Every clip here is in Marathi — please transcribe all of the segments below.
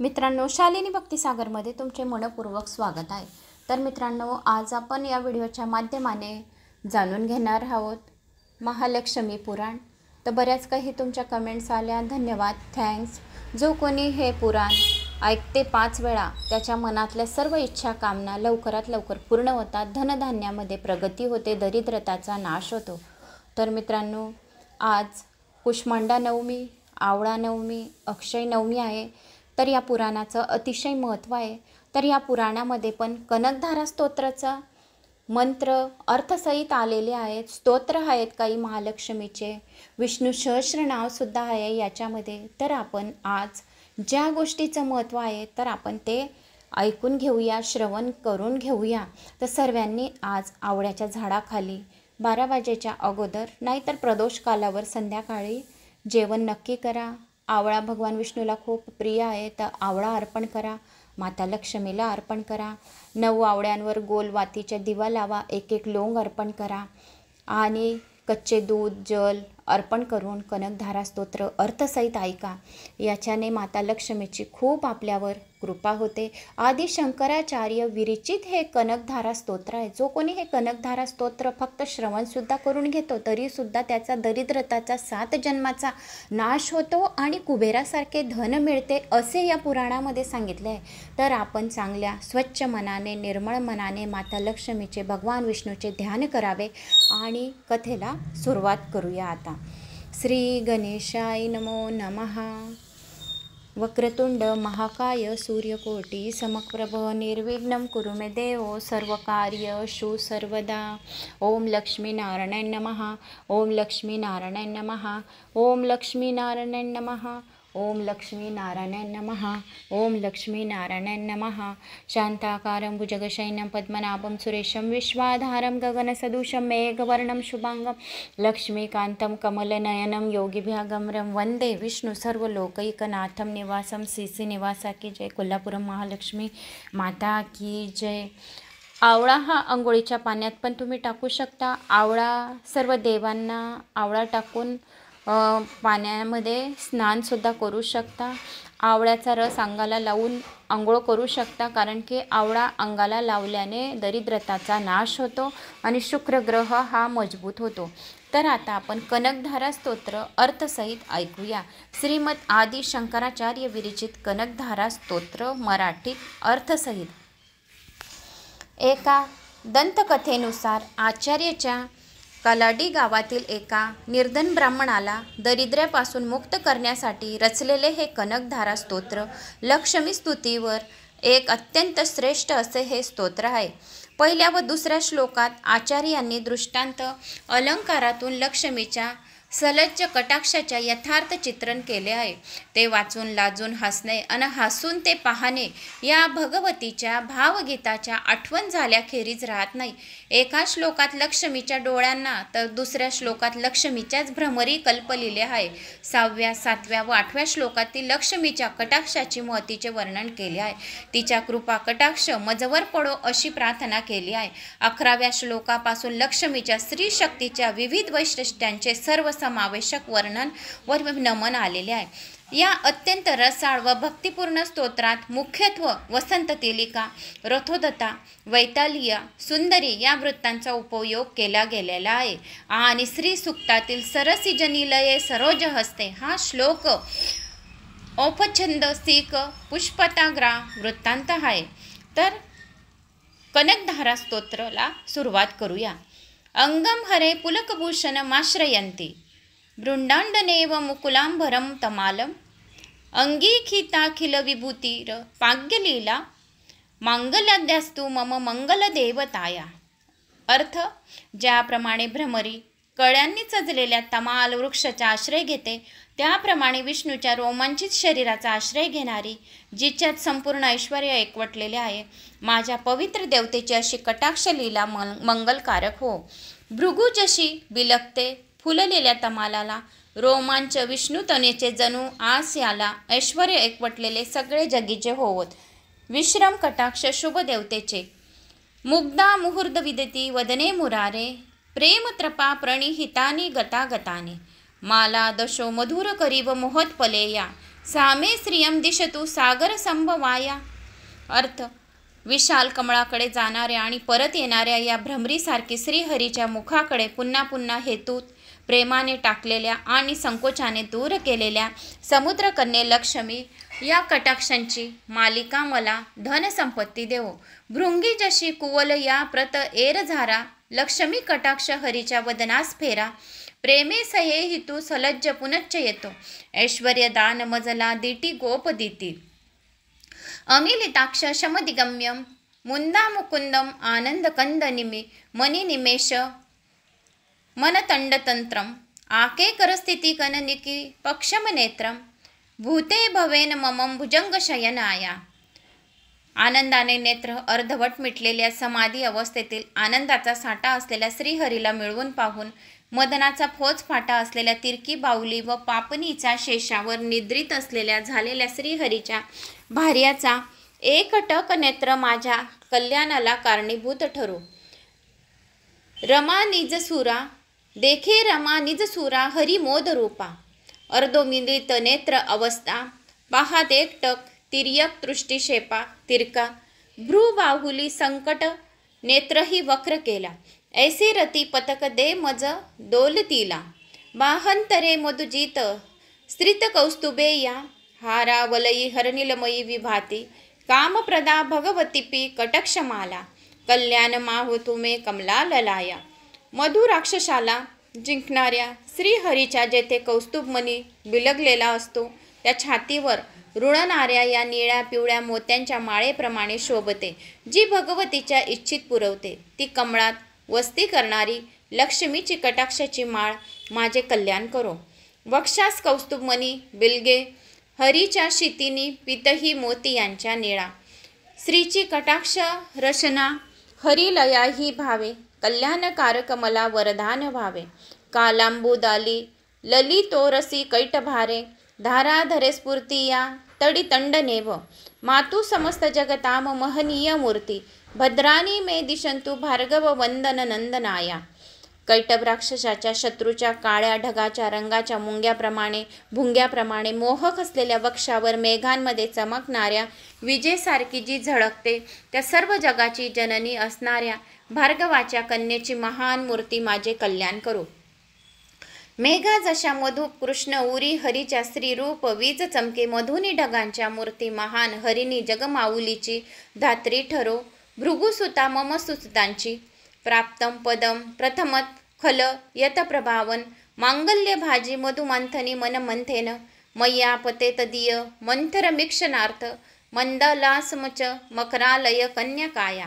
मित्रांनो, शालिनी भक्तिसागरमध्ये तुमचे मनपूर्वक स्वागत आहे। तर मित्रांनो, आज आपण या व्हिडिओच्या माध्यमाने जाणून घेणार आहोत महालक्ष्मी पुराण। तर बऱ्याच काही तुमच्या कमेंट्स आल्या, धन्यवाद, थँक्स। जो कोणी हे पुराण ऐकते 5 वेळा त्याच्या मनातल्या सर्व इच्छा कामना लवकरात लवकर पूर्ण होतात, धनधान्यामध्ये प्रगती होते, दरिद्रताचा नाश होतो। तर मित्रांनो, आज कुष्मांडा नवमी, आवळा नवमी, अक्षय नवमी आहे। तर या पुराणाचं अतिशय महत्त्व आहे। तर या पुराणामध्ये पण कनकधारा स्तोत्राचा मंत्र अर्थसहित आलेले आहेत, स्तोत्र आहेत काही महालक्ष्मीचे, विष्णू सहस्रनाम सुद्धा आहे याच्यामध्ये। तर आपण आज ज्या गोष्टीचं महत्त्व आहे तर आपण ते ऐकून घेऊया, श्रवण करून घेऊया। तर सर्वांनी आज आवळ्याच्या झाडाखाली 12 वाजेच्या अगोदर नाहीतर प्रदोष कालावर संध्याकाळी जेवण नक्की करा। आवळा भगवान विष्णूला खूप प्रिय आहे, तर आवळा अर्पण करा, माता लक्ष्मीला अर्पण करा। 9 आवळ्यांवर गोल वातीच्या दिवा लावा, 1 लोंग अर्पण करा आणि कच्चे दूध जल अर्पण करून कनकधारा स्तोत्र अर्थसहित ऐका। याच्याने माता लक्ष्मीची खूप आपल्यावर कृपा होते। आदि शंकराचार्य विरचित हे कनकधारा स्तोत्र आहे। जो कोणी हे कनकधारा स्तोत्र फक्त श्रवणसुद्धा करून घेतो तरीसुद्धा त्याचा दरिद्रताचा 7 जन्माचा नाश होतो आणि कुबेरासारखे धन मिळते असे या पुराणामध्ये सांगितले आहे। तर आपण चांगल्या स्वच्छ मनाने, निर्मळ मनाने माता लक्ष्मीचे, भगवान विष्णूचे ध्यान करावे आणि कथेला सुरुवात करूया आता। श्री गणेशाय नमो नमः। वक्रतुंड महाकाय सूर्यकोटि समप्रभ निर्विघ्नं कुरु मे देव सर्वकार्येषु सर्वदा। ओम लक्ष्मी नारायणाय नमः। ओम लक्ष्मी नारायणाय नमः। ओम लक्ष्मी नारायणाय नमः। ओम लक्ष्मी नारायणाय नमः। ओम लक्ष्मी नारायणाय नमः। शांताकारं भुजगशयनं पद्मनाभं सुरेशं विश्वाधारं गगनसदृशं मेघवर्णं शुभांगं लक्ष्मीकान्तं कमलनयनं योगिभिर्गमनं वंदे विष्णु सर्वलोकैकनाथं निवासं। सीसी निवासा की जय, कोल्हापुरम महालक्ष्मी माता की जय। आवळा हा अंघोळीच्या पाण्यात पण तुम्ही टाकू शकता। आवळा सर्व देवांना आवळा टाकून पाण्यामध्ये स्नानसुद्धा करू शकता। आवळ्याचा रस अंगाला लावून आंघोळ करू शकता, कारण की आवळा अंगाला लावल्याने दरिद्रताचा नाश होतो आणि शुक्र ग्रह हा मजबूत होतो। तर आता आपण कनकधारा स्तोत्र अर्थसहित ऐकूया। श्रीमद आदि शंकराचार्य विरचित कनकधारा स्तोत्र मराठीत अर्थसहित। एका दंतकथेनुसार आचार्याच्या कालाडी गावातील एका निर्धन ब्राह्मणाला दरिद्र्यापासून मुक्त करण्यासाठी रचलेले हे कनकधारा स्तोत्र लक्ष्मी स्तुतीवर एक अत्यंत श्रेष्ठ असे हे स्तोत्र आहे। पहिल्या व दुसऱ्या श्लोकात आचार्यांनी दृष्टांत अलंकारातून लक्ष्मीच्या सलज्ज कटाक्षाच्या यथार्थ चित्रण केले आहे। ते वाचून लाजून हसणे आणि हसून ते पाहणे या भगवतीच्या भावगीताच्या आठवण झाल्याखेरीज राहत नाही। एका श्लोकात लक्ष्मीच्या डोळ्यांना तर दुसऱ्या श्लोकात लक्ष्मीच्याच भ्रमरी कल्पलेले आहे। 6व्या, 7व्या व 8व्या श्लोकातील लक्ष्मीच्या कटाक्षाची महतीचे वर्णन केले आहे। तिच्या कृपा कटाक्ष मजवर पडो अशी प्रार्थना केली आहे। 11व्या श्लोकापासून लक्ष्मीच्या स्त्री शक्तीच्या विविध वैशिष्ट्यांचे सर्व समावेशक वर्णन व नमन आलेले आहे। या अत्यंत रसाळ व भक्तिपूर्ण स्तोत्रात मुख्यत्व वसंत तिलिका, रथोदता, वैतालिया, सुंदरी या वृत्तांचा उपयोग केला गेलेला आहे आणि श्री सुक्तातील सरसिजनिलये सरोज हस्ते हा श्लोक औपछंद सीक पुष्पताग्रा वृत्तांत आहे। तर कनकधारा स्तोत्राला सुरुवात करूया। अंगम हरे पुलकभूषण माश्रयन्ति बृंदांडनेव मुकुलांबरम तमालम अंगीखिताखिल विभूतिर पाग्यलीला मांगल्याद्यास्तु मम मंगलदेवताया। अर्थ, ज्याप्रमाणे भ्रमरी कळ्यांनी सजलेल्या तमाल वृक्षाचा आश्रय घेते, त्याप्रमाणे विष्णूच्या रोमांचित शरीराचा आश्रय घेणारी, जिच्यात संपूर्ण ऐश्वर एकवटलेले आहे, माझ्या पवित्र देवतेची अशी कटाक्ष लीला मंगलकारक हो। भृगू जशी बिलकते फुललेल्या तमालाला, रोमांच विष्णुतनेचे जणू आस याला, ऐश्वर एकवटलेले सगळे जगीचे होवत। विश्रम कटाक्ष शुभ देवतेचे, मुग्धा मुहूर्त विदती वदने मुरारे, प्रेम त्रपा प्रणिहितानि गतागताने, माला दशो मधुर करीव मोहत पलेया, सामे श्रियं दिशतु सागर संभवाया. अर्थ, विशाल कमळाकडे जाणाऱ्या आणि परत येणाऱ्या या भ्रमरीसारखी श्रीहरीच्या मुखाकडे पुन्हा पुन्हा हेतूत प्रेमाने टाकलेल्या आणि संकोचाने दूर केलेल्या समुद्रकन्ये लक्ष्मी या कटाक्षांची मालिका मला धनसंपत्ती देवो. भृंगी जशी कुवल या प्रत एरझारा. लक्ष्मी कटाक्ष हरीच्या वदनास फेरा. प्रेमे सहे हितू सलज्ज पुनच्च येतो. ऐश्वर्य दान मजला दिटी गोप दिती. अमिलिताक्ष शमदिगम्यम मुंदा मुकुंदम आनंद कंद निमी मनी निमेष मनतंडतंत्रम आके करस्थिती कननिकी पक्षम नेत्रम भूते भवेन ममम भुजंग शयनाया. आनंदाने नेत्र अर्धवट मिटलेल्या समाधी अवस्थेतील आनंदाचा साठा असलेल्या श्रीहरीला मिळवून पाहून मदनाचा फोच फाटा असलेल्या तिरकी बाहुली व पापणीचा शेषावर निद्रित असलेल्या झालेल्या श्रीहरीच्या भार्याचा एकटक नेत्र माझ्या कल्याणाला कारणीभूत ठरो. रमा निजसुरा देखे रमा निजसुरा हरी मोद रूपा. अर्धोमिलित नेत्र अवस्था पाहात एकटक तिर्यक दृष्टिक्षेपा तिरका भ्रू बाहुली संकट नेत्रही वक्र केला. ऐसे रती पतक दे मज दोलतीला. बाहंतरे मधुजित स्त्रित कौस्तुभे या. हारा वलयी हरनिलमयी विभाती. कामप्रदा भगवतीपी कटक्षमाला. कल्याण माहो तुमे कमला ललाया. मधु राक्षसाला जिंकणाऱ्या श्रीहरीच्या जेथे कौस्तुभमणी बिलगलेला असतो त्या छातीवर रुळणाऱ्या या निळ्या पिवळ्या मोत्यांच्या माळेप्रमाणे शोभते, जी भगवतीच्या इच्छित पुरवते. ती कमळात वस्ती करणारी लक्ष्मीची कटाक्षाची माळ माझे कल्याण करो. वक्षास कौस्तुभमणी बिलगे हरीच्या शितीनी पितही मोती यांच्या निळा. श्रीची कटाक्ष रचना हरिलया ही भावे. कल्याणकारक मला वरदान व्हावे. कालांबुदाली ललितोरसी कैटभारे. धाराधरे स्फूर्ती या तडी तंड नेव. मातु समस्त जगताम महनीय मूर्ती. भद्राणी मे दिशंतु भार्गव वंदन नंदनाया. कैटभ राक्षसाच्या शत्रूच्या काळ्या ढगाच्या रंगाच्या भुंग्याप्रमाणे मोहक असलेल्या वक्षावर मेघांमध्ये चमकणाऱ्या विजेसारखी जी झळकते त्या सर्व जगाची जननी असणाऱ्या भार्गवाच्या कन्येची महान मूर्ती माझे कल्याण करू. मेघा जशा मधु कृष्ण उरी हरीच्या श्रीरूप वीज चमके मधुनी ढगांच्या मूर्ती महान हरिणी जगमाऊलीची धात्री ठरो. भृगुसुता मम सुसुतांची. प्राप्तम पदम प्रथमत खल यत प्रभावन. मांगल्य भाजी मधुमंथनी मन मंथेन. मय्या पते तदीय मंथर मिक्षणार्थ. मंदलासमच मकरालय कन्याकाया.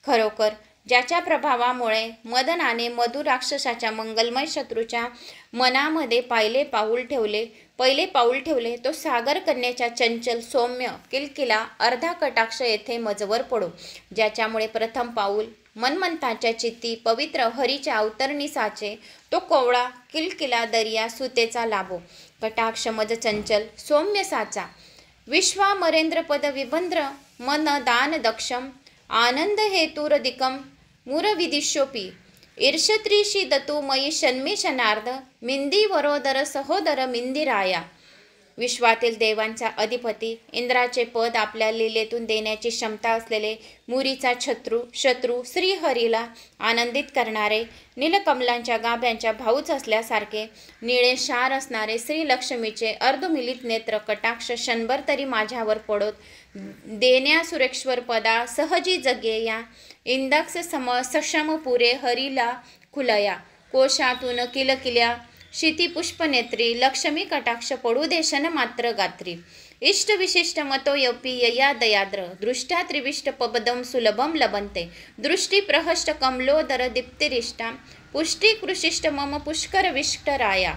खरोखर ज्याच्या प्रभावामुळे मदनाने मधु राक्षसाच्या मंगलमय शत्रूच्या मनामध्ये पहिले पाऊल ठेवले तो सागर कन्याच्या चंचल सौम्य किलकिला अर्धा कटाक्ष येथे मजवर पडो. ज्याच्यामुळे प्रथम पाऊल मनमंथाच्या चित्ती पवित्र हरीच्या अवतरणी साचे. तो कोवळा किलकिला दर्या सुतेचा लाभो. कटाक्ष मज चंचल सौम्य साचा. विश्वामरेंद्रपद विभंद्र मन दान दक्षम. आनंद हेतुरदिकम मुरविदिशोपी. ईर्षत्रिशी दतु मयी शन्मिशनार्ध. मिंदी वरोदर सहोदर मिंदिराया. विश्वातील देवांचा अधिपती इंद्राचे पद आपल्या लीलेतून देण्याची क्षमता असलेले मुरीचा शत्रू श्रीहरीला आनंदित करणारे नीलकमलांच्या गाभ्यांच्या भाऊच असल्यासारखे निळे शार असणारे श्रीलक्ष्मीचे अर्धमिलित नेत्र कटाक्ष क्षणभर तरी माझ्यावर पडोत देण्या सुरेश्वर पदा सहजी जगे या. इंदक्ष सक्षम पुरे हरीला खुलया. कोशातून किलकिल्या क्षितिपुष्पनेत्री लक्ष्मी कटाक्ष पडू देशन मात्र गात्री. इष्ट विशिष्ट मतो यपी यया दयाद्र. दृष्ट्या त्रिविष्ट पबदम सुलभम लभन्ते. दृष्टी प्रहष्ट कमलोदर दीप्तिरिष्टा. पुष्टी कृशिष्ट मम पुष्कर विष्टराया.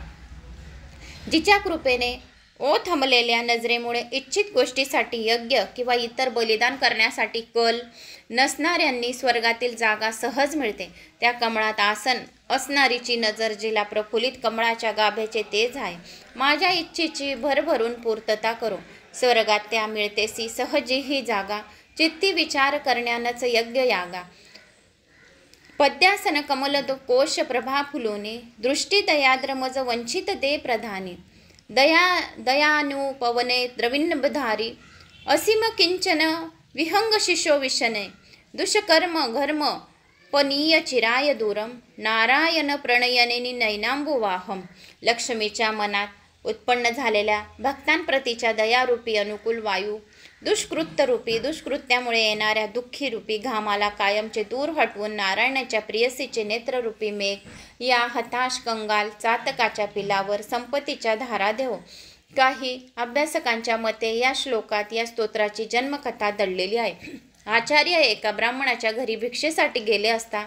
जिच्या कृपेने ओ थंबलेल्या नजरेमुळे इच्छित गोष्टीसाठी यज्ञ किंवा इतर बलिदान करण्यासाठी कल नसणाऱ्यांनी स्वर्गातील जागा सहज मिळते. त्या कमळात आसन असणारीची नजर जिला प्रफुल्लित कमळाच्या गाभ्याचे तेज आहे. माझ्या इच्छेची भरभरून पूर्तता करो. स्वर्गात त्या मिळतेसी सहजी ही जागा. चित्ती विचार करण्यानच यज्ञ यागा. पद्यासन कमल कोश प्रभा फुलोने. दृष्टी दयाद्र मज वंचित दे प्रधानी. दयानुपवने द्रविणधारी असीम किंचन विहंग शिशो विशने दुष्कर्म घर्म पनीय चिराय दूरम नारायण प्रणयनेनी नैनांबुवाहम. लक्ष्मीच्या मनात उत्पन्न झालेल्या भक्तांप्रतीच्या दयारूपी अनुकूल वायू, दुष्कृत्यरूपी दुष्कृत्यामुळे येणाऱ्या दुःखी रूपी घामाला कायमचे दूर हटवून नारायणाच्या प्रियसीचे नेत्ररूपी मेघ या हताश कंगाल चातकाच्या पिलावर संपत्तीच्या धारा देव. काही अभ्यासकांच्या मते या श्लोकात या स्तोत्राची जन्मकथा दडलेली आहे. आचार्य एका ब्राह्मणाच्या घरी भिक्षेसाठी गेले असता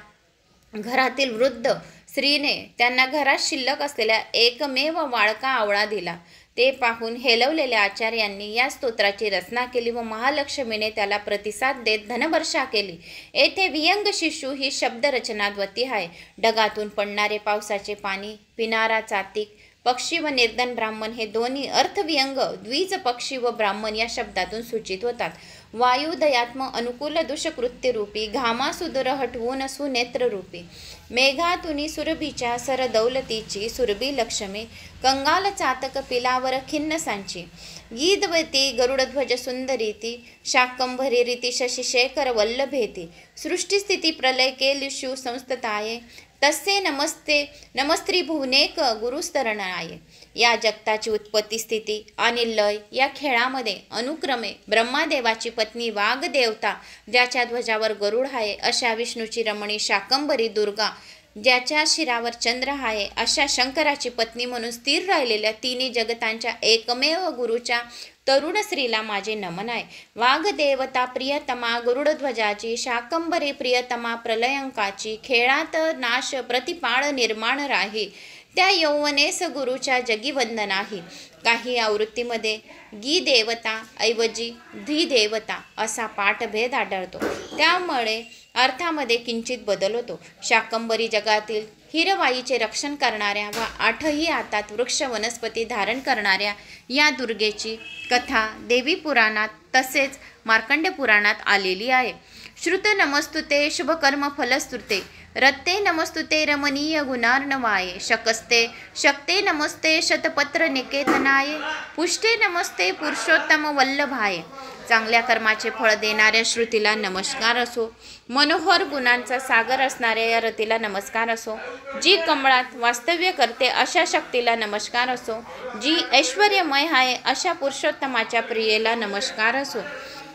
घरातील वृद्ध स्त्रीने त्यांना घरात शिल्लक असलेला एकमेव वाळका आवळा दिला. ते पाहून हेलवलेल्या आचार्यांनी या स्तोत्राची रचना केली व महालक्ष्मीने त्याला प्रतिसाद देत धनवर्षा केली. येथे वियंग शिशु ही शब्दरचना द्वती आहे. ढगातून पडणारे पावसाचे पाणी, पिणारा चातिक पक्षी व निर्धन ब्राह्मण हे दोन्ही अर्थवियंग द्विज पक्षी व ब्राह्मण या शब्दातून सूचित होतात. वायू दयात्म अनुकूल दुष्कृत्यरूपी घामासुदूर हटवून सुनेत्ररूपी मेघातुनी सुरभीच्या सरदौलतीची सुरभी लक्ष्मी कंगाल चातक पिलावर खिन्न सांची गीधवती गरुडध्वज सुंदरीती शाकंभरी रीती शशिशेखर वल्लभेती सृष्टिस्थिती प्रलय केलिषु संस्थताये तस्ये नमस्ते नमस्त्री भुवनेक गुरुस्तरणाय. या जगताची उत्पत्ती स्थिती आणि लय या खेळामध्ये अनुक्रमे ब्रह्मादेवाची पत्नी वाघदेवता ज्याच्या ध्वजावर गरुड आहे अशा विष्णूची रमणी शाकंभरी दुर्गा ज्याच्या शिरावर चंद्र आहे अशा शंकराची पत्नी म्हणून स्थिर राहिलेल्या तिन्ही जगतांच्या एकमेव गुरुच्या तरुण स्त्रीला माझे नमन आहे. वाघदेवता प्रियतमा गरुडध्वजाची शाकंभरी प्रियतमा प्रलयंकाची खेळात नाश प्रतिपाळ निर्माण राही त्या यौवनेस गुरुच्या जगी वंदनाही. काही आवृत्तीमध्ये गी देवता ऐवजी धी देवता असा पाठभेद आढळतो. त्यामुळे अर्थामध्ये किंचित बदल होतो. शाकंभरी जगातील हिरवाईचे रक्षण करणाऱ्या व 8ही हातात वृक्ष वनस्पती धारण करणाऱ्या या दुर्गेची कथा देवी पुराणात तसेच मार्कंड पुराणात आलेली आहे. श्रुत नमस्तुते शुभकर्म फलस्तुते रत्ते नमस्तुते रमणीय गुणार्णवाये शकस्ते शक्ते नमस्ते शतपत्र निकेतनाये पुष्टे नमस्ते पुरुषोत्तम वल्लभाये. चांगल्या कर्माचे फळ देणाऱ्या श्रुतीला नमस्कार असो. मनोहर गुणांचा सागर असणाऱ्या या रतीला नमस्कार असो. जी कमळात वास्तव्य करते अशा शक्तीला नमस्कार असो. जी ऐश्वर्यमय आहे अशा पुरुषोत्तमाच्या प्रियेला नमस्कार असो.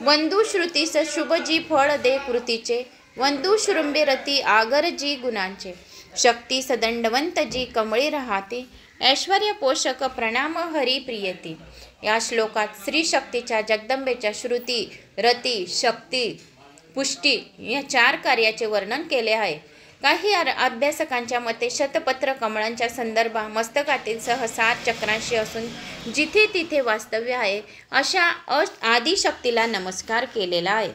वंदू श्रुतीस शुभ जी फळ दे कृतीचे वंदू शृंबे रती आगर जी गुणांचे शक्ती सदंडवंत जी कमळी राहते ऐश्वर्य पोषक प्रणाम हरी प्रियती. या श्लोकात स्त्री शक्तीच्या जगदंबेच्या श्रुती रती शक्ती पुष्टी या 4 कार्याचे वर्णन केले आहे. काही अभ्यासकांच्या मते शतपत्र कमळांच्या संदर्भात मस्तकातील सह 7 चक्रांशी असून जिथे तिथे वास्तव्य आहे अशा आदिशक्तीला नमस्कार केलेला आहे.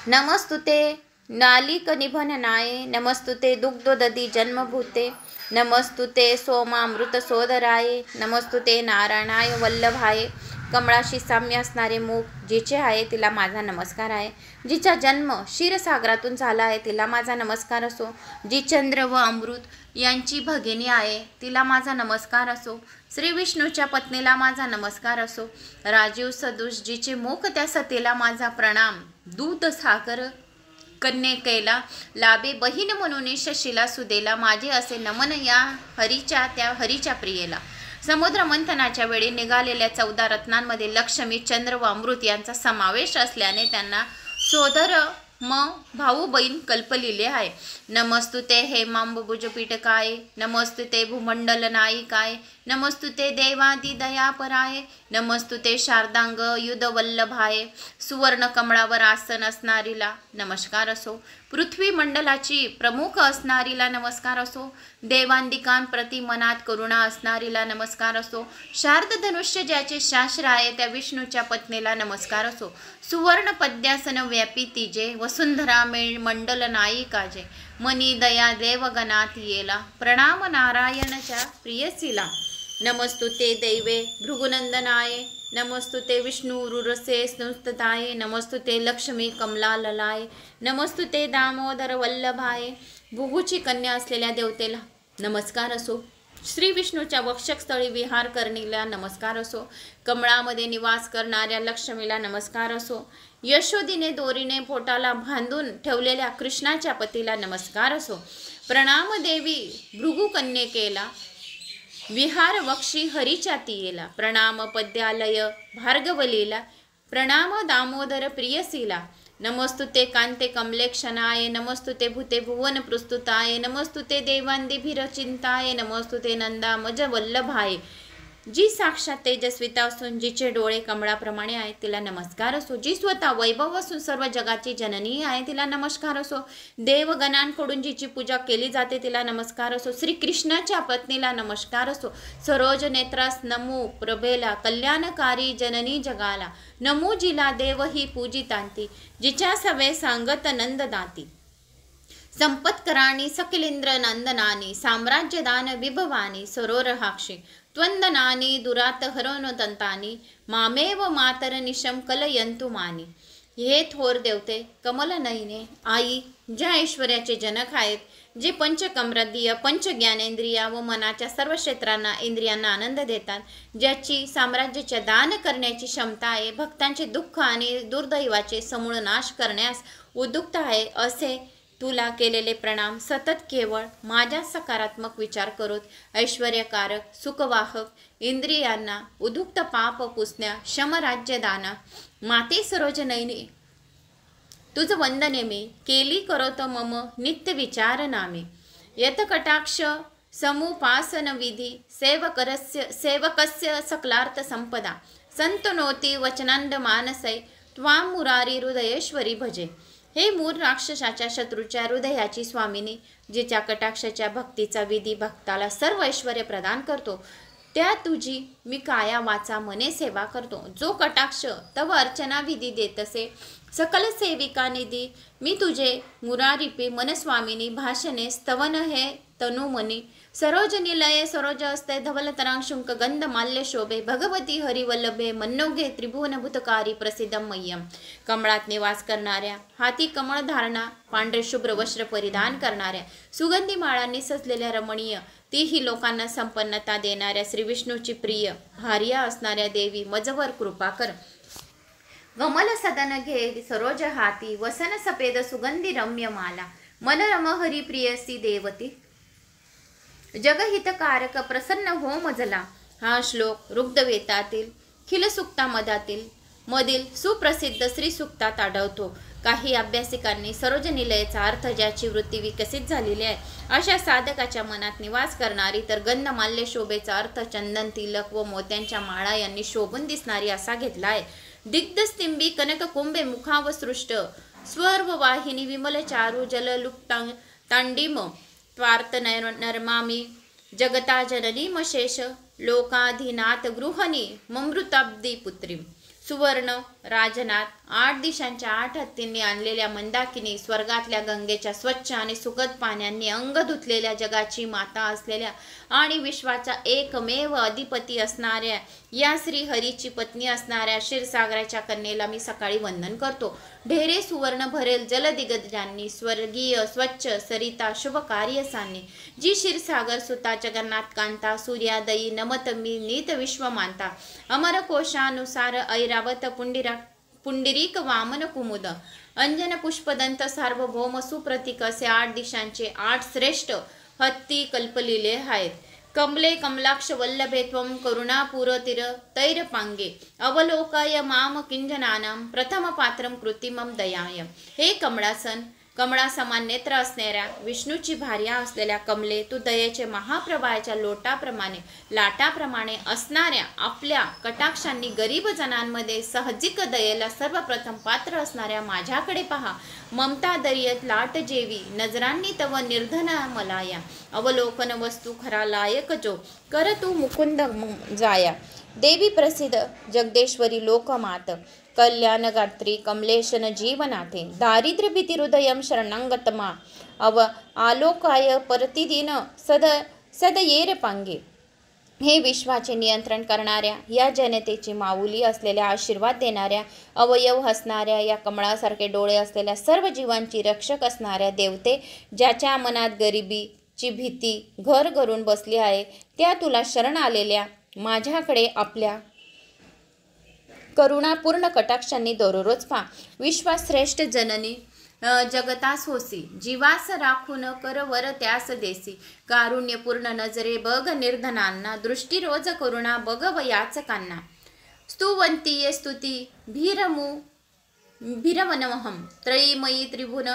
नमस्तुते नालिक निभननाये नमस्तुते दुग्धोदधी जन्मभूते नमस्तुते सोमामृत सोदराये नमस्तुते नारायणाय वल्लभाये. कमळाशी साम्य असणारे मुख जिचे आहे तिला माझा नमस्कार आहे. जिचा जन्म क्षीरसागरातून झाला आहे तिला माझा नमस्कार असो. जी चंद्र व अमृत यांची भगिनी आहे तिला माझा नमस्कार असो. श्री विष्णूच्या पत्नीला माझा नमस्कार असो. राजीव सदृश जिचे मुख त्या सतीला माझा प्रणाम. दूध सागर कन्यकेला लाभे बहीण म्हणून शशीला सुदेला माझे असे नमन या त्या हरीच्या प्रियेला. समुद्र मंथनाच्या वेळी निघालेल्या 14 रत्नांमध्ये लक्ष्मी चंद्र व अमृत यांचा समावेश असल्याने त्यांना सोदर भाऊ बहीण कल्पलेले आहे. नमस्तुते हेमांबुज पीठकाय नमस्तुते भूमंडल नायिकाय नमस्तुते देवादी दयापराय नमस्तुते शारदांग युध वल्लभाय. सुवर्ण कमळावर आसन असणारीला नमस्कार असो. पृथ्वी मंडलाची प्रमुख असणारीला नमस्कार असो. देवांदिकांप्रती मनात करुणा असणारीला नमस्कार असो. शारद धनुष्य ज्याचे शास्त्र आहे त्या विष्णूच्या पत्नीला नमस्कार असो. सुवर्ण पद्यासन व्यापी तिजे वसुंधरा मंडल नायिकाजे मनी दया देवगणात येला प्रणाम नारायणच्या प्रियसीला. नमस्तुते दैवे भृगुनंदनाय नमस्तुते विष्णु रुरसे संस्तताय नमस्तुते लक्ष्मी कमला ललाय नमस्तुते दामोदर वल्लभाय. भुगूची कन्या असलेल्या देवतेला नमस्कार असो. श्री विष्णूच्या वक्षस्थळी विहार करणीला नमस्कार असो, कमळामध्ये निवास करणाऱ्या लक्ष्मीला नमस्कार असो, यशोदीने दोरीने पोटाला बांधून ठेवलेल्या कृष्णाच्या पतीला नमस्कार असो, प्रणाम देवी भृगुकन्यकेला, विहार वक्षी हरीच्या तियेला, प्रणाम पद्यालय भार्गवलीला, प्रणाम दामोदर प्रियसीला, नमस्तुते कांते कमलेक्षणाय, नमस्तुते भूते भुवन प्रस्तुताय, नमस्तुते देवांदिभिरचिंताय, नमस्तुते नंदामज वल्लभाय. जी साक्षात तेजस्विता असून जिचे डोळे कमळाप्रमाणे आहेत तिला नमस्कार असो, जी स्वतः वैभव असून सर्व जगाची जननी आहे तिला नमस्कार असो, देवगणांकडून जिची पूजा केली जाते तिला नमस्कार असो, श्री कृष्णाच्या पत्नीला नमस्कार असो, सरोज नेत्रास नमो प्रभेला, कल्याणकारी जननी जगाला नमो, जिला देव ही पूजितांती, जिच्या सवे सांगत नंद दाती, संपत्कराणी सकिलेंद्र नंदनानी, साम्राज्यदान विभवानी, सरोरहाक्षी त्वंदनानी, दुरात हरणोदंतानी, मामेव मातर निशम कलयंतु मानी. हे थोर देवते कमल नयने आई, ज्या ऐश्वर्याचे जनक आहेत, जे पंचकमरदीय पंच ज्ञानेंद्रिया व मनाच्या सर्व क्षेत्रांना इंद्रियांना आनंद देतात, ज्याची साम्राज्याचे दान करण्याची क्षमता आहे, भक्तांचे दुःख आणि दुर्दैवाचे समूळ नाश करण्यास उद्युक्त आहे, असे तुला केलेले प्रणाम सतत केवळ माझ्या सकारात्मक विचार करोत, ऐश्वर्यकारक सुखवाहक, इंद्रियांना उद्युक्त पाप पुसण्या, शमराज्यदाना, माते सरोज नयने तुझ वंदने मी केली करोत मम नित्य विचार नामे, यत कटाक्ष समुपासन विधी, सेवकस्य सकलार्थ संपदा, संतनोती वचनांड मानसै, त्वां मुरारी हृदयेश्वरी भजे. हे मूर राक्षसाच्या शत्रूच्या हृदयाची स्वामिनी, जिच्या कटाक्षाच्या भक्तीचा विधी भक्ताला सर्व ऐश्वर्य प्रदान करतो, त्या तुझी मी काया वाचा मने सेवा करतो. जो कटाक्ष तव अर्चना विधी देतसे, सकल सेविका निधी, मी तुझे मुरारीपे मनस्वामिनी, भाषणे स्तवन हे तनुमनी, सरोज निलये सरोज असते, धवल तरांग शुंक गंध माल्य शोभे, भगवती हरिवल्लभे, मन्नोगे त्रिभुवन भूतकारी प्रसिद्धम मय्यम. कमळात निवास करणाऱ्या, हाती कमळ धारणा, पांढरे शुभ्र वस्त्र परिधान करणाऱ्या, सुगंधी माळांनी सजलेल्या रमणीय, तीही लोकांना संपन्नता देणाऱ्या श्री विष्णूची प्रिय भार्या असणाऱ्या देवी मजवर कृपा कर. कमल सदन घे सरोज हाती, वसन सफेद सुगंधी रम्य माला, मनरम हरिप्रियसी देवती, जगहितकारक प्रसन्न हो मजला. हा श्लोक ऋग्वेदातील मधील सुप्रसिद्ध श्री सूक्तात आढळतो. काही अभ्यासिकांनी सरोज निलयचा अर्थ, ज्याची वृत्ती विकसित झालेली आहे अशा साधकाच्या मनात निवास करणारी, तर गंधमाल्य शोभेचा अर्थ चंदन तिलक व मोत्यांच्या माळा यांनी शोभून दिसणारी असा घेतला आहे. दिग्धस्तिंबी कनक कुंभे मुखावसृष्ट, स्वर्व वाहिनी विमल चारू जललुप्तांग तांडिम, त्वार्थ नरमामी जगता जननीम शेष, लोकाधिनाथ गृहणी ममृताब्दी पुत्री. सुवर्ण राजनाथ 8 दिशांच्या 8 हत्तींनी आणलेल्या मंदाकिनी, स्वर्गातल्या गंगेच्या स्वच्छ आणि सुखद पाण्याने अंग धुतलेल्या, जगाची माता असलेल्या आणि विश्वाचा एकमेव अधिपती असणाऱ्या या श्री हरीची पत्नी असणाऱ्या क्षीरसागराच्या कन्येला मी सकाळी वंदन करतो. ढेरे सुवर्ण भरेल जलदिग्गजांनी, स्वर्गीय स्वच्छ सरिता शुभ कार्य सानी, जी क्षीरसागर सुता जगन्नाथ कांता, सूर्यादयी नमत मी नीत विश्व मानता, अमर कोशानुसार ऐरावत पुंडरीक वामन कुमुद, अंजन पुष्पदंत सार्वभौम सुप्रतीक असे 8 दिशांचे 8 श्रेष्ठ हत्ती कल्पलेले आहेत. कमले कमलाक्ष वल्लभे त्वं करुणापूरतिर तैरपांगे, अवलोकय माम किंजनानां प्रथम पात्रम कृत्रिमम दयाय. हे कमळासन, कमळासमान नेत्र असणाऱ्या विष्णूची भार्या असलेल्या कमले, तू दयेचे महाप्रभाच्या लाटाप्रमाणे असणाऱ्या आपल्या कटाक्षांनी गरीब जनांमध्ये सहजिक दयेला सर्वप्रथम पात्र असणाऱ्या माझ्याकडे पहा. ममता दर्यत लाट जेवी नजरांनी तव निर्धन मलाया, अवलोकन वस्तू खरा लायक जो, कर तू मुकुंद जाया. देवी प्रसिद्ध जगदेश्वरी लोकमात, कल्याणगात्री कमलेशन जीवनाथे, दारिद्र्य भीती हृदयम शरणांगतमा, अव आलोकाय प्रतिदिन सदयेर पांगे. हे विश्वाचे नियंत्रण करणाऱ्या, या जनतेची माऊली असलेल्या, आशीर्वाद देणाऱ्या, अवयव हसणाऱ्या, या कमळासारखे डोळे असलेल्या, सर्व जीवांची रक्षक असणाऱ्या देवते, ज्याच्या मनात गरिबी ची भीती घर करून बसली आहे, त्या तुला शरण आलेल्या माझ्याकडे आपल्या करुणापूर्ण कटाक्षांनी दररोज पहा. विश्वाश्रेष्ठ जननी जगतास होसी, जीवास राखून कर वर त्यास देसी. कारुण्यपूर्ण नजरे बघ निर्धनांना, दृष्टी रोज करुणा बघ व याचकांना. स्तुवंतीये स्तुती भीरवनमहम, त्रयीमयी त्रिभुवन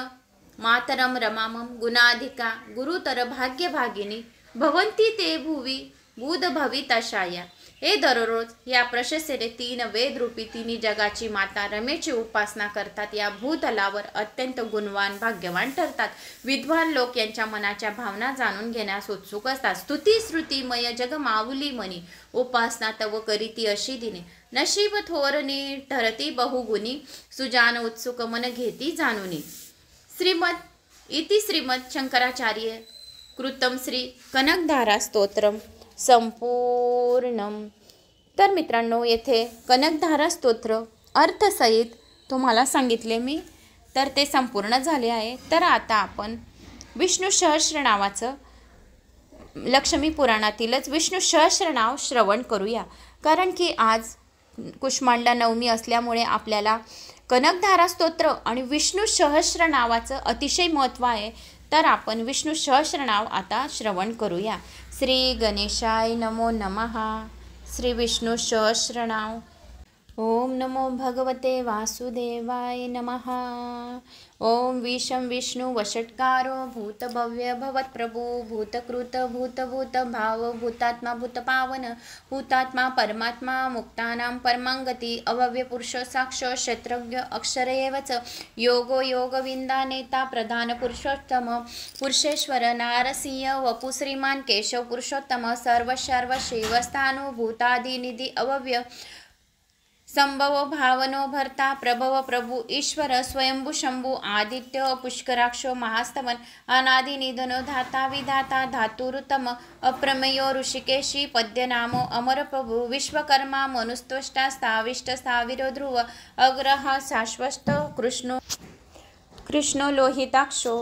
मातरम रमामम. गुणाधिका गुरुतर भाग्यभागिनी, भवंती ते भुवी बुध भवितशाया. हे दररोज या प्रशस्तेने 3 वेदरूपी तिन्ही जगाची माता रमेची उपासना करतात. या भूतलावर अत्यंत गुणवान भाग्यवान ठरतात. विद्वान लोक यांच्या मनाच्या भावना जाणून घेण्यास उत्सुक असतात. स्तुती श्रुतीमय जग माऊली मनी, उपासना तव करीती अशी दिने. नशीब थोरणी ठरती बहुगुणी, सुजान उत्सुक मन घेती जाणुनी. श्रीमद शंकराचार्य कृतम श्री कनकधारा स्तोत्रम संपूर्णम. तर मित्रांनो, येथे कनकधारा स्तोत्र अर्थसहित तुम्हाला सांगितले मी, तर ते संपूर्ण झाले आहे. तर आता आपण विष्णू सहस्रनामाचं लक्ष्मी पुराणातीलच विष्णू सहस्रनाम श्रवण करूया. कारण की आज कुष्मांडा नवमी असल्यामुळे आपल्याला कनकधारा स्तोत्र आणि विष्णू सहस्रनामाचं अतिशय महत्त्व आहे. तर आपण विष्णू सहस्रनाम आता श्रवण करूया. श्री गणेशाय नमो नमः. श्री विष्णू सहस्रनाम. ओम नमो भगवते वासुदेवाय नमः. ओम विषम विष्णु वषट्कारो भूतभव्य भवत्प्रभु भूतकृत भूतभूत भाव भूतात्मा भूतपावन भूतात्मा परमात्मा मुक्तानां परमांगती अव्यय पुरुष साक्ष क्षेत्रज्ञ अक्षर एव च योगो योगविंदा नेता प्रधान पुरुषोत्तम पुरुषेश्वर नारसिंह वपु श्रीमान केशव पुरुषोत्तम सर्वशर्व शिवस्थानुभूतादि निधि अव्यय संभव भावनो भर्ता प्रभव प्रभु ईश्वर स्वयंभू शंभू आदित्य पुष्कराक्षो महास्तवन अनादि निधनो धाता विधाता धातुरुतम अप्रमेयो ऋषिकेशी पद्यनामो अमर प्रभु विश्वकर्मा मनुस्त्वष्टा स्थाविष्ट स्थाविरो ध्रुव अग्रह शाश्वत कृष्णो लोहिताक्षो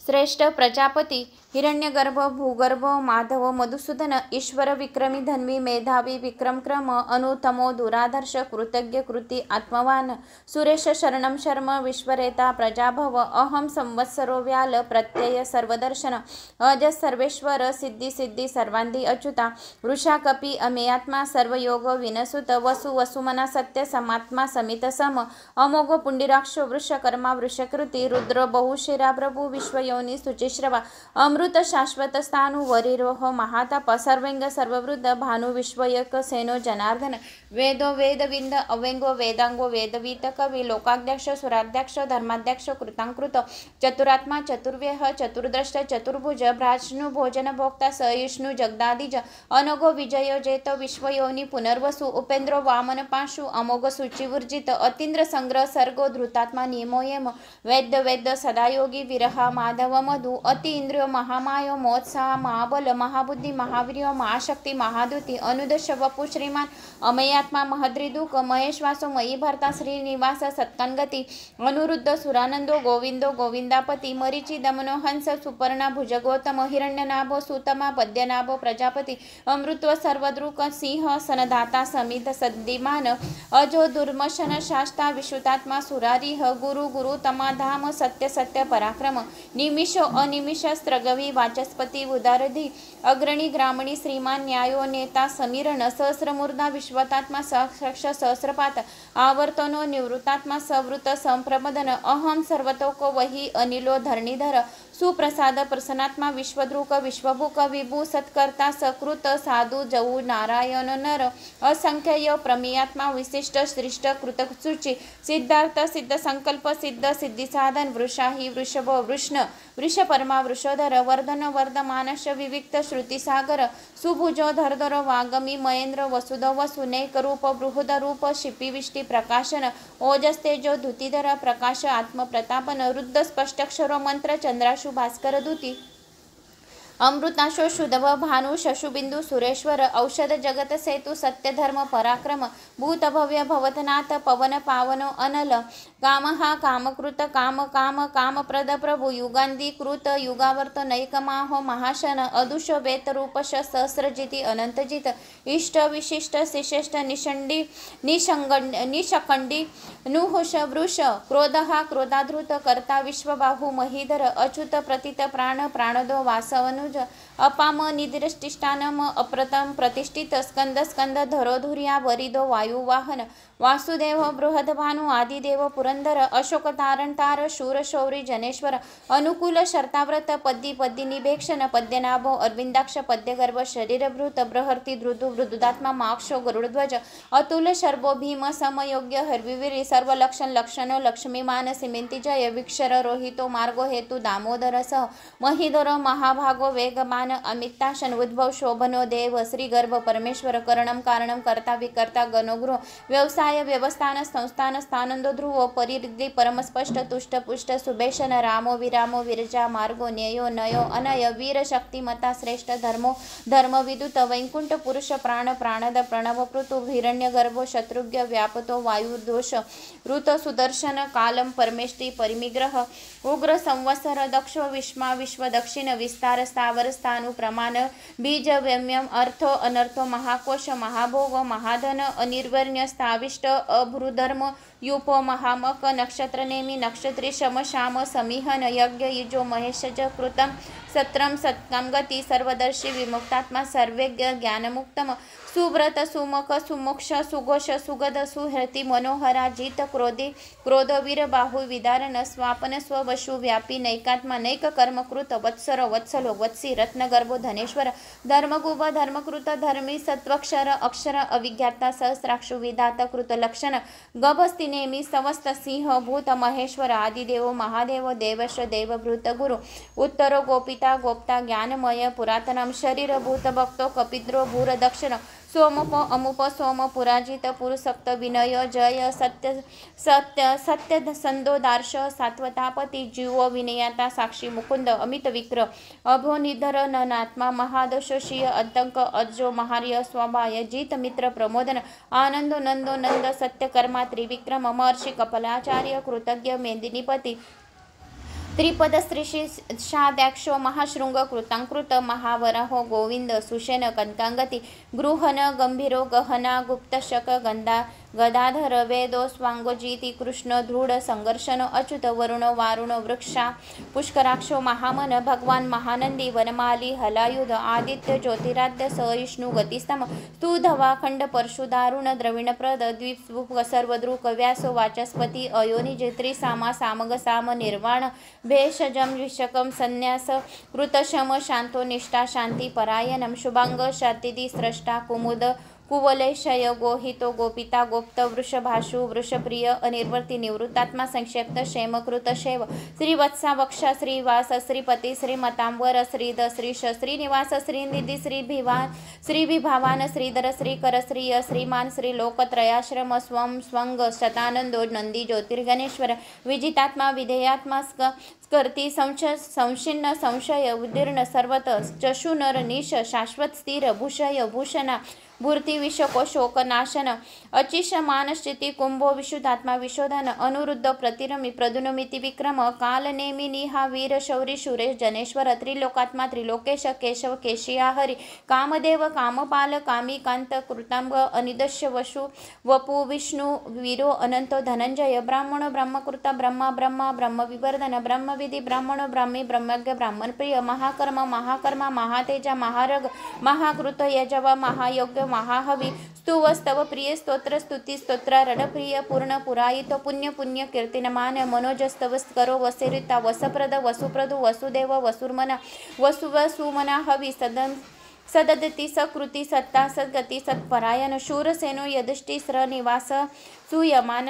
श्रेष्ठ प्रजापती हिरण्यगर्भ भूगर्भ माधव मधुसूदन ईश्वर विक्रमी धन्वी मेधावी विक्रमक्रम अनुतमो दुराधर्ष कृतज्ञ कृती आत्मवान सुरेश शरणम शर्म विश्वरेता प्रजाभव अहम संवत्सरो व्याल प्रत्यय सर्वदर्शन अज सर्वेश्वर सिद्धी सिद्धी सर्वांधी अच्युता वृषा कपी अमेयात्मा सर्वयोग विनसुत वसु वसुमना सत्य समात्मा समित सम अमोघ पुंडिराक्षो वृषकर्मा वृषकृती रुद्र बहुशिरा प्रभु विश्वयोनी सुचिश्रवा अमृत शाश्वत स्थानु वरिरोह महाताप सर्वंग सर्ववृद्ध भानु विश्वयक सेनो जनार्दन वेदो वेदविंद अव्यंगो वेदांगो वेदवीत कवी लोकाध्यक्ष सुराध्यक्ष धर्माध्यक्ष कृतांकृत चतुरात्मा चतुर्व्यह चतुर्द्रष्ट चतुर्भुज भ्राष्णु भोजन भोक्ता सहिष्णु जगदादिज अनघो विजय जेत विश्वयोनी पुनर्वसु उपेंद्रो वामन पाशु अमोघ सुचिवुर्जित अतींद्र संग्रह सर्गो धृतात्मा नियमोयम वैद्य वैद्य सदायोगी विरहा माधव मधु अति इंद्रिय महामायो मोत्साह महाबल महाबुद्धि महावीर्य महाशक्ति महाद्युति अनुदश वपु श्रीमान अमयात्मा महद्रिदुख महेश्वासो मयी भरता श्रीनिवास सत्कंगती अनुरुद्ध सुरानंदो गोविंदो गोविंदापति मरीचि दमनो हंस सुपर्णा भुजगोतम हिरण्यनाभो सुतमा पद्यनाभो प्रजापति अमृत्व सर्वद्रुक सिंह सनदाता समित सद्दिमान अजो दुर्मशन शास्ता विश्रुतात्मा सुरारिह गुरु गुरु तमाधाम सत्य सत्य पराक्रम निमिषो अनिमिष स्त्रगवी वाचस्पती उदारधी अग्रणी ग्रामणी श्रीमान न्यायो नेता समीरण सहस्रमूर्धा विश्वतात्मा सहस्रक्ष सहस्रपात आवर्तनो निवृत्तात्मा सवृत संप्रमदन अहम सर्वतोको वही अनिलो धरणीधर सुप्रसाद प्रसन्नात्मा विश्वद्रुक विश्वभूक विभू सत्कर्ता सकृत साधु जऊ नारायण नर असंख्य प्रमेयात्मा विशिष्ट श्रेष्ठ कृतसुची सिद्धार्थ सिद्ध संकल्प सिद्ध सिद्धि साधन वृषाही वृषभ वृष्ण वृषपरमा वृषोधर वर्धन वर्धमानश विविक्त श्रुतिसागर सुभुजो धरधर वागमी महेंद्र वसुध वसुनेक रूप बृहद रूप शिपिविष्टि प्रकाशन ओजस्तेजो धुतिधर प्रकाश आत्मप्रतापन रुद्ध स्पष्टक्षरो मंत्र चंद्राशु भास्कर दूती अमृताशो शुद्धव भानु शशुबिंदु सुरेश्वर औषध जगत सेतु सत्य धर्म पराक्रम भूत भव्य भवतनाथ पवन पावनो अनल काम हा कामकृत काम काम कामप्रद प्रभु युगांदी कृत युगावर्त नैकमाहो महाशन अदुष वेत रूपश सहस्रजिती अनंतजित इष्ट विशिष्ट शिशिष्ट निषंडी निशकंडी नुहुष वृष क्रोध हा क्रोधाधृत कर्ता विश्वबाहू महीधर अच्युत प्रतित प्राण प्राणदो वासवनुज अपाम निदिष्टिष्टानम अप्रतम प्रतिष्ठित स्कंद स्कंद धरोधुर्या वरिदो वायुवाहन वासुदेव बृहद्भानु आदिदेव पुरंदर अशोक तारण तार शूर शौरी जनेश्वर अनुकूल शर्ताव्रत पद्दी पद्दी निभेक्षण पद्यनाभो अरविंदाक्ष पद्यगर्भ शरीरभृत बृहर्ती धृदु वृदुदात्मा माक्षो गरुडध्वज अतुल शर्भो भीम समयोग्य हरविवीरी सर्व लक्षण लक्षणो लक्ष्मीमान सिमेंतिजय विक्षर रोहितो मार्गो हेतु दामोदर सह महीधर महाभागो वेगमान अमिताशन उद्भव शोभनो देव श्रीगर्भ परमेश्वर करणम कारणम कर्ता विकर्ता गणोगृह व्यवसाय व्यवस्थान संस्थान स्थानंदो ध्रुवो परिरिद्धि परमस्पष्ट तुष्ट पुष्ट सुभेशन रामो विरामो विरजा मार्गो न्ययो नयो अनय वीर शक्तिमता श्रेष्ठ धर्मो धर्म विदुत वैकुंठ पुरुष प्राण प्राणद प्रणव पृथु हिरण्यगर्भो शत्रुघ्न व्यापतो वायुदोष ऋत सुदर्शन कालम परमेष्टि परिमिग्रह उग्र संवत्सर दक्ष विश्मा विश्व दक्षिण विस्तार स्थावर स्थानु प्रमाण बीज व्यम्यम अर्थो अनर्थो महाकोश महाभोग महाधन अनिर्वर्ण्य स्थाविष्ट अभृधर्म युपो महामक नक्षत्र नेमी नक्षत्री शम श्याम समीहन यज्ञ युजो महेशज कृतम सत्रम सत्काम गती सर्वदर्शी विमुक्तात्मा सर्वेज्ञ ज्ञानमुक्तम सुव्रत सुमुख सुमोक्ष सुघोष सुगद सुहृति मनोहरा जित क्रोधी क्रोधवीर बाहु विदारण स्वापन स्ववशु व्यापी नैकात्मा नैक कर्मकृत वत्सर वत्सलो वत्सी रत्नगर्भो धनेश्वर धर्मगुभ धर्मकृत धर्मी सत्वक्षर अक्षर अविज्ञाता सहस्राक्षु विधात कृत लक्षण गभस्ति नेमी समस्त सिंह भूत महेश्वर आदिदेव महादेव देवश देवभृत गुरु उत्तरो गोपिता गोप्ता ज्ञानमय पुरातनम शरीर भूत भक्तो कपिद्रो भूर दक्षिण सोमप अमुप सोम पुराजित पुरुसप्त विनय जय सत्य सत्य सत्य संदोदार्श सात्वतापती जीवो विनयाता साक्षी मुकुंद अमित विक्र अभो निधर ननात्मा महादशोषीय अतंक अज्जो महार्य स्वभाय जित मित्र प्रमोदन आनंदो नंदो नंद सत्यकर्मा त्रिविक्रम महर्षि कपलाचार्य कृतज्ञ मेदिनीपती त्रिपद श्रीषी शाद्याक्षो महाशृंग कृतांकृत महावराहो गोविंद सुषेण कनकांगती गृहन गंभीरो गहना गुप्तशक गंधा गदाधर वेदो स्वांगोजीति कृष्ण दृढ संघर्षण अच्युत वरुण वारुण वृक्षा पुष्कराक्षो महामन भगवान महानंदी वनमाली हलायुध आदित्य ज्योतिराद्य सहिष्णु गतिस्तम स्तुधवा खंड परशुदारुण द्रविणप्रद द्वीप सर्वद्रुक व्यासो वाचस्पती अयोनिजेत्री सामा सामग साम निर्वाण भेषजम विषकम संन्यास कृतशम शांतो निष्ठा शांती परायणम शुभांग शातिदी स्रष्टा कुमुद कुवलेशय गोहितो गोपिता गोप्त वृषभाषु वृषप्रिय अनिर्वर्ती निवृत्तात्मा संक्षिप्त क्षेमकृत शैव श्रीवत्सा वक्षा श्रीवास श्रीपती श्रीमतांबर श्रीद श्रीश श्रीनिवास श्रीनिधी श्रीविभावान श्रीधर श्रीकर श्रीय श्रीमान श्रीलोकत्रयाश्रम स्वं स्वंग शतानंदो नंदी ज्योतिर्गणेश्वर विजितात्मा विधेयात्मा कर्ती संशिन्न संशय उदीर्ण सर्वत चशु नर निश शाश्वत स्थिर भूषय भूषणा भूर्ती विशोक नाशन अचिश मानस्थिति कुंभो विशुद्धात्मा विशोधन अनुरुद्ध प्रतिरमी प्रदुनमिति विक्रम काल नेमी निहा वीर शौरी सुरेश जनेश्वर त्रिलोकात्मा त्रिलोकेश केशव केशिया हरि कामदेव कामपाल कामी कांत कृतांब अनिदश्य वशु वपु विष्णु वीरो अनंतो धनंजय ब्राह्मण ब्रह्मकृत ब्रह्मा ब्रह्मा ब्रह्म विवर्धन ब्रह्मविधि ब्राह्मण ब्राह्मी ब्रह्मज्ञ ब्राह्मण प्रिय महाकर्म महाकर्मा महातेजा महारग महाकृत यजव महायोग्य महाहवी स्तुव स्तव प्रिय स्तोत्र स्तुति स्तोत्र रणप्रिय पूर्ण पुरायित पुण्य पुण्य कीर्तिनमान मनोजस्तव करो वसेरिता वसप्रद वसुप्रदु वसुदेव वसुर्मना वसुवसुमना हवी सदन सददती सकृती सत्ता सद्गती सत्परायण शूरसेनो यदिष्टि श्रनिवास सुयमान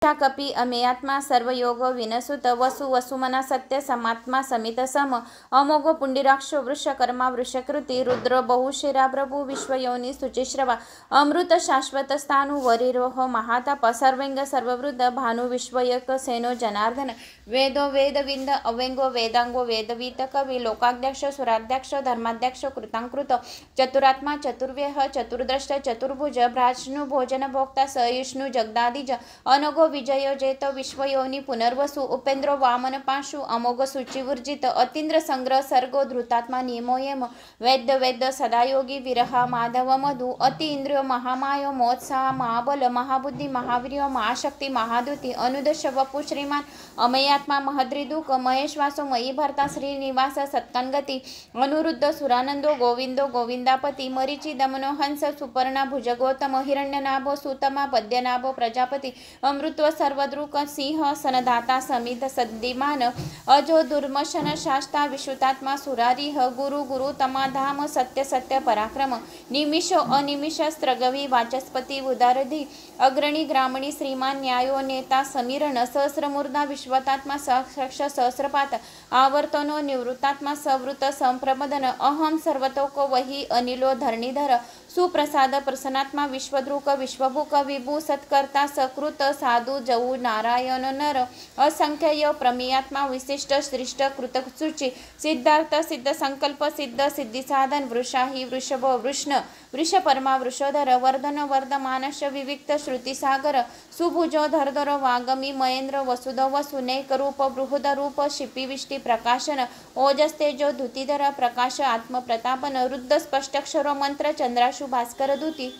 ज्येष्ठा कपी अमेयात्मा सर्वयोग विनसुत वसु वसुमना सत्य समात्मा समित सम अमोघ पुंडिराक्ष वृषकर्मा वृषकृती रुद्र बहुशिरा प्रभु विश्वयोनी सुचिश्रवा अमृत शाश्वत स्थाणु वरिरोह महाताप सर्वेंग सर्ववृद्ध भानु विश्वयक सेनो जनार्दन वेदो वेदविंद अवेंगो वेदांगो वेदवीत कवी लोकाध्यक्ष सुराध्यक्ष धर्माध्यक्ष कृतांकृत चतुरात्मा चतुर्व्यह चतुर्द्रष्ट चतुर्भुज भ्राष्णु भोजन भोक्ता सहिष्णु जगदादिज अनघो विजय जेत विश्वयोनी पुनर्वसु उपेंद्रो वामन पाशु अमोघ शुचिवर्जित अतींद्र संग्रह सर्गो धृतात्मा नियमोयम वैद्य वैद्य सदायोगी विरहा माधव मधु अति इंद्रिय महामाय मोत्साह महाबल महाबुद्धि महावीर्य महाशक्ति महाद्युति अनुदश वपु श्रीमान अमयात्मा महद्रिदुक महेश्वासो मयी भरता श्रीनिवास सत्कंगति अनुरुद्ध सुरानंदो गोविंदो गोविंदापति मरीचि दमनो हंस सुपर्णा भुजगोतम हिरण्यनाभो सुतमा पद्यनाभो प्रजापति अमृत्व सर्वद्रुक सिंह सनदाता समित सद्दिमान अजो दुर्मशन शास्ता विश्रुतात्मा सुरारिह गुरु गुरु तमाधाम सत्य सत्य पराक्रम निमिषो अनिमिष स्त्रगवी वाचस्पति उदारधी अग्रणी ग्रामणी श्रीमान न्यायो नेता समीरण सहस्रमूर्धा विश्वतात्मा सहस्रक्ष सहस्रपात आवर्तनो निवृत्तात्मा सवृत संप्रमदन अहम सर्वतोको वही अनिलो धरणीधर सुप्रसाद प्रसन्नात्मा विश्वद्रुक विश्वभुक विभू सत्कर्ता सकृत साधु जऊ नारायण नर असंख्य प्रमेयात्मा विशिष्ट श्रेष्ठ कृतसुचि सिद्धार्थ सिद्ध संकल्प सिद्ध सिद्धि साधन वृषाही वृषभ वृष्ण वृषपरमा वृषधर वर्धन वर्धमानश विविक्त श्रुतिसागर सुभुजो धरधर वागमी महेंद्र वसुध वसुनेक रूप बृहद रूप शिपिविष्टि प्रकाशन ओजस्तेजो धुतिधर प्रकाश आत्मप्रतापन रुद्ध स्पष्टक्षरो मंत्र चंद्राशु भास्कर दूती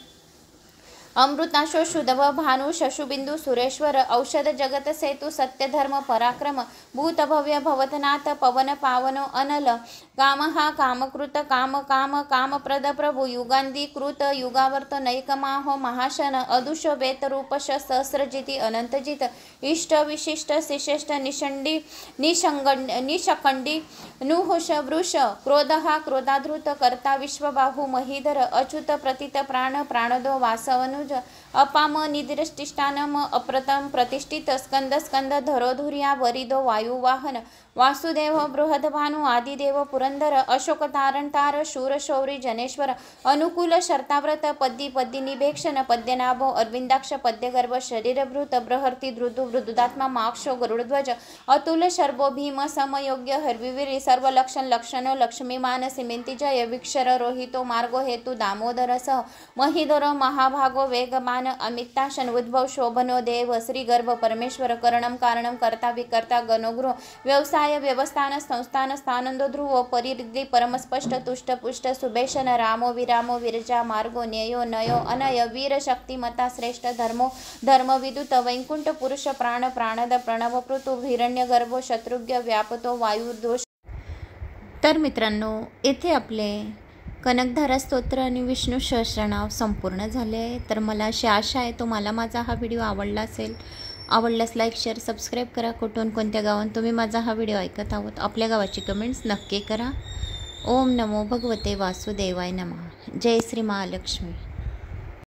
अमृताशो शुद्धव भानु शशुबिंदु सुरेश्वर औषध जगत सेतु सत्य धर्म पराक्रम भूत भव्य भवतनाथ पवन पावनो अनल कामहा कामकृत काम काम कामप्रद प्रभु युगांधीकृत युगावर्त नैकमाहो महाशन अदुष वेत रूपश सहस्रजिति अनंतजित इष्ट विशिष्ट शिशिष्ट निषंडी निशखंडी नुहुष वृष क्रोधहा क्रोधाधृत कर्ता विश्वबाहु महीधर अच्युत प्रतीत प्राण प्राणदो वासवनुज अपाम निदिष्टिष्टानम अप्रतम प्रतिष्ठित स्कंद स्कंद धरोधुर्या वरिदो वायुवाहन वासुदेव बृहद्भानु आदिदेव पुरंदर अशोक तारण तार शूर शौरी जनेश्वर अनुकूल शर्ताव्रत पद्दी पद्दी निभेक्षण पद्यनाभो अरविंदाक्ष पद्यगर्भ शरीरभृत बृहर्ती धृदु वृदुदात्मा माक्षो गरुडध्वज अतुल शर्भो भीम समयोग्य हरविवीरी सर्वलक्षण लक्षणो लक्ष्मीमान सिमेंती जय विक्षर रोहितो मार्गो हेतु दामोदर सह महिधरो महाभागो वेगमान अमिताशन उद्भव शोभनो देव श्रीगर्भ परमेश्वर करणम कारणम कर्ता विकर्ता गणोगृह व्यवसाय व्यवस्थान संस्थान स्थानंदो ध्रुव परिरिद्धि परमस्पष्ट तुष्ट पुष्ट सुभेशन रामो विरामो विरजा मार्गो न्ययो नयो अनय वीर शक्तिमता श्रेष्ठ धर्मो धर्म विदुत वैकुंठ पुरुष प्राण प्राणद प्रणव पृथु हिरण्यगर्भो शत्रुघ्न व्यापतो वायुर्दोष। तर मित्रांनो, येथे आपले कनकधारा स्तोत्र आणि विष्णू सहस्रनाम संपूर्ण झाले आहे। तर मला अशी आशा आहे तुम्हाला माझा हा व्हिडिओ आवडला असेल। आवडल्यास लाईक शेअर सबस्क्राईब करा। कुठून कोणत्या गावात तुम्ही माझा हा व्हिडिओ ऐकत आहोत आपल्या गावाची कमेंट्स नक्की करा। ओम नमो भगवते वासुदेवाय नमः। जय श्री महालक्ष्मी।